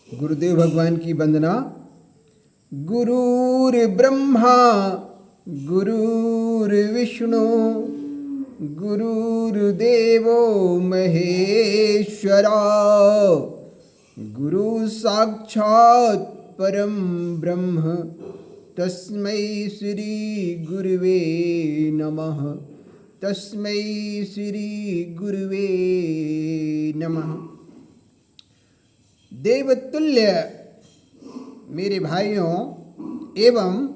गुरुदेव भगवान की वंदना। गुरुर्ब्रह्मा गुरुर्विष्णु गुरुर्देवो महेश्वरा गुरु साक्षात् परम ब्रह्म तस्मै श्री गुरुवे नमः। तस्मै श्री गुरुवे नमः। देवतुल्य मेरे भाइयों एवं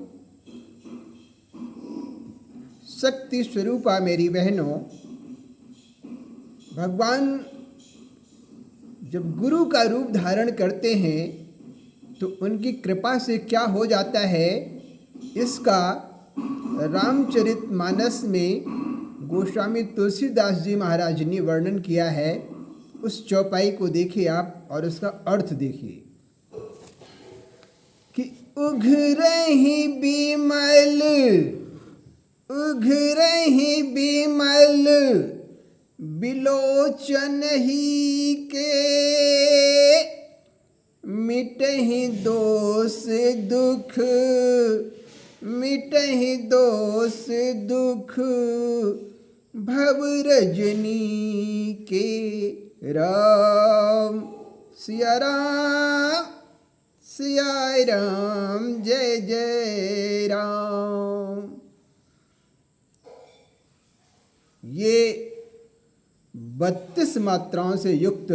शक्ति स्वरूपा मेरी बहनों, भगवान जब गुरु का रूप धारण करते हैं तो उनकी कृपा से क्या हो जाता है, इसका रामचरितमानस में गोस्वामी तुलसीदास जी महाराज ने वर्णन किया है। उस चौपाई को देखिए आप और उसका अर्थ देखिए कि उघरहि बिमल बिलोचन ही के मिटहि दोष दुख भव रजनी के। राम सिया राम जय जय राम। ये 32 मात्राओं से युक्त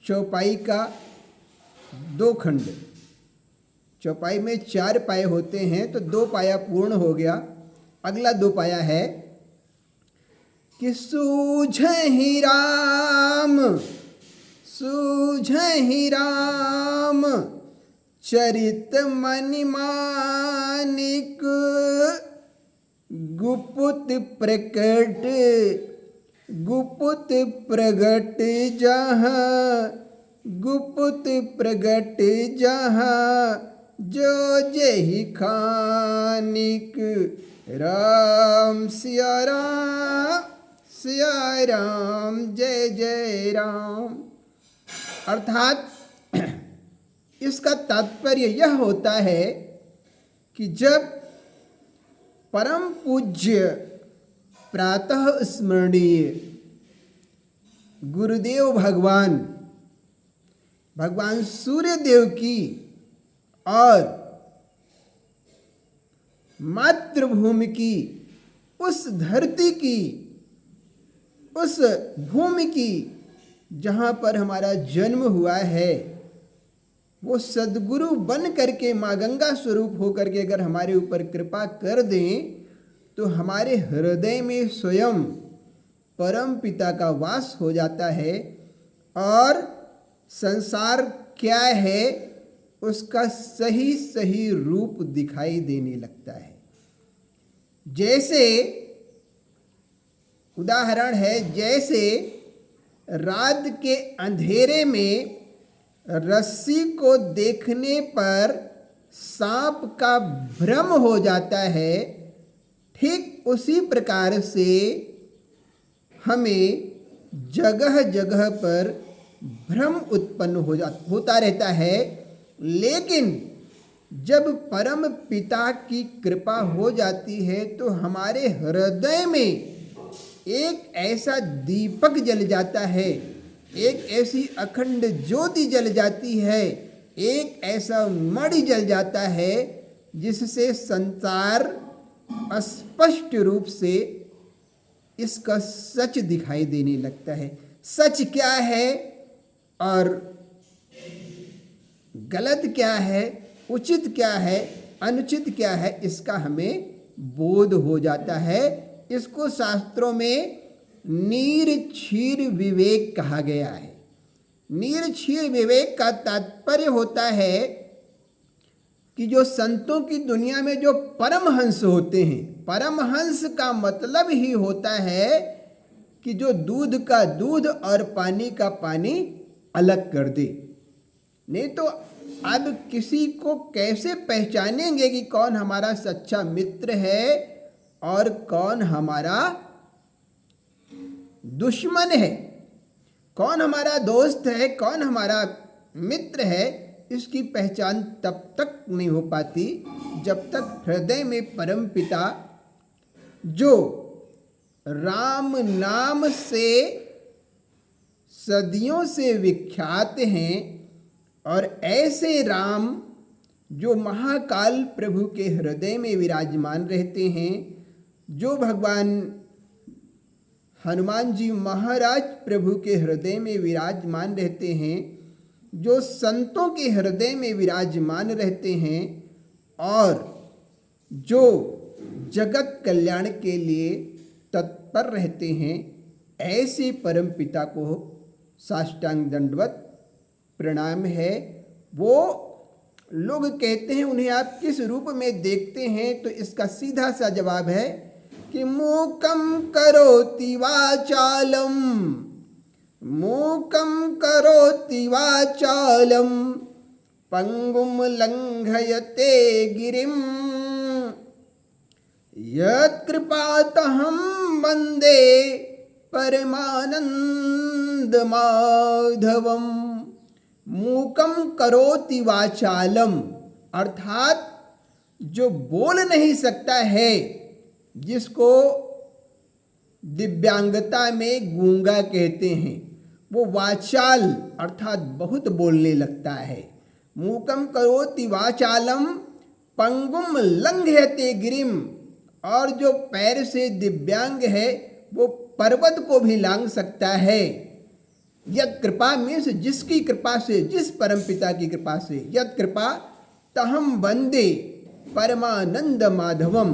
चौपाई का 2 खंड। चौपाई में 4 पाए होते हैं तो 2 पाया पूर्ण हो गया। अगला 2 पाया है कि सूझहि राम चरित मणिमानिक गुपुत प्रगट जहाँ जो जहि खानिक। राम सिया राम जय जय राम। अर्थात इसका तात्पर्य यह होता है कि जब परम पूज्य प्रातः स्मरणीय गुरुदेव भगवान सूर्यदेव की और मातृभूमि की, उस धरती की, उस भूमि की जहाँ पर हमारा जन्म हुआ है, वो सद्गुरु बन करके माँ गंगा स्वरूप होकर के अगर हमारे ऊपर कृपा कर दें तो हमारे हृदय में स्वयं परम पिता का वास हो जाता है और संसार क्या है उसका सही सही रूप दिखाई देने लगता है। जैसे उदाहरण है, जैसे रात के अंधेरे में रस्सी को देखने पर सांप का भ्रम हो जाता है, ठीक उसी प्रकार से हमें जगह जगह पर भ्रम उत्पन्न होता रहता है। लेकिन जब परम पिता की कृपा हो जाती है तो हमारे हृदय में एक ऐसा दीपक जल जाता है, एक ऐसी अखंड ज्योति जल जाती है, एक ऐसा मणि जल जाता है जिससे संसार स्पष्ट रूप से इसका सच दिखाई देने लगता है। सच क्या है और गलत क्या है, उचित क्या है, अनुचित क्या है, इसका हमें बोध हो जाता है। इसको शास्त्रों में नीरक्षीर विवेक कहा गया है। नीरक्षीर विवेक का तात्पर्य होता है कि जो संतों की दुनिया में जो परमहंस होते हैं, परमहंस का मतलब ही होता है कि जो दूध का दूध और पानी का पानी अलग कर दे। नहीं तो अब किसी को कैसे पहचानेंगे कि कौन हमारा सच्चा मित्र है और कौन हमारा दुश्मन है, कौन हमारा दोस्त है, कौन हमारा मित्र है, इसकी पहचान तब तक नहीं हो पाती जब तक हृदय में परम पिता जो राम नाम से सदियों से विख्यात हैं और ऐसे राम जो महाकाल प्रभु के हृदय में विराजमान रहते हैं, जो भगवान हनुमान जी महाराज प्रभु के हृदय में विराजमान रहते हैं, जो संतों के हृदय में विराजमान रहते हैं और जो जगत कल्याण के लिए तत्पर रहते हैं, ऐसे परम पिता को साष्टांग दंडवत प्रणाम है। वो लोग कहते हैं उन्हें आप किस रूप में देखते हैं, तो इसका सीधा सा जवाब है कि मूकं करोति वाचालम, मूकं करोति वाचालम, पंगुम लंघयते गिरिम, यत्कृपातहं वन्दे परमानंद माधवम। मूकं करोति वाचालम अर्थात जो बोल नहीं सकता है, जिसको दिव्यांगता में गूंगा कहते हैं, वो वाचाल अर्थात बहुत बोलने लगता है। मूकं करोति वाचालम पंगुम लंघयते गिरिम, और जो पैर से दिव्यांग है वो पर्वत को भी लांघ सकता है। यद कृपा मीन्स जिसकी कृपा से, जिस परम पिता की कृपा से, यद कृपा तहम वंदे परमानंद माधवम,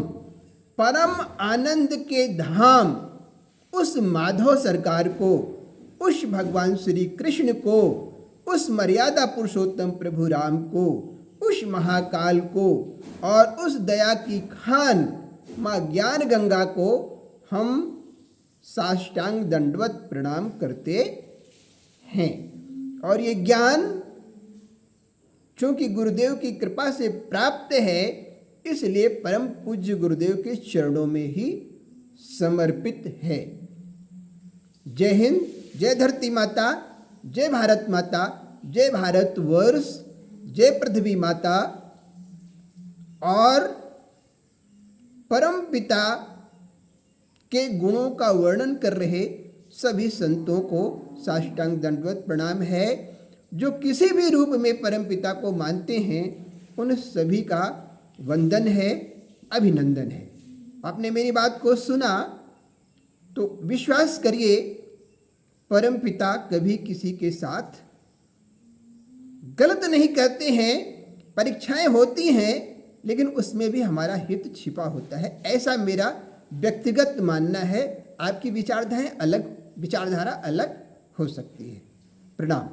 परम आनंद के धाम उस माधव सरकार को, उस भगवान श्री कृष्ण को, उस मर्यादा पुरुषोत्तम प्रभु राम को, उस महाकाल को और उस दया की खान माँ ज्ञान गंगा को हम साष्टांग दंडवत प्रणाम करते हैं। और ये ज्ञान चूँकि गुरुदेव की कृपा से प्राप्त है, इसलिए परम पूज्य गुरुदेव के चरणों में ही समर्पित है। जय हिंद, जय धरती माता, जय भारत माता, जय भारतवर्ष, जय पृथ्वी माता। और परम पिता के गुणों का वर्णन कर रहे सभी संतों को साष्टांग दंडवत प्रणाम है। जो किसी भी रूप में परम पिता को मानते हैं, उन सभी का वंदन है, अभिनंदन है। आपने मेरी बात को सुना तो विश्वास करिए, परम पिता कभी किसी के साथ गलत नहीं करते हैं। परीक्षाएं होती हैं, लेकिन उसमें भी हमारा हित छिपा होता है, ऐसा मेरा व्यक्तिगत मानना है। आपकी विचारधारा अलग हो सकती है। प्रणाम।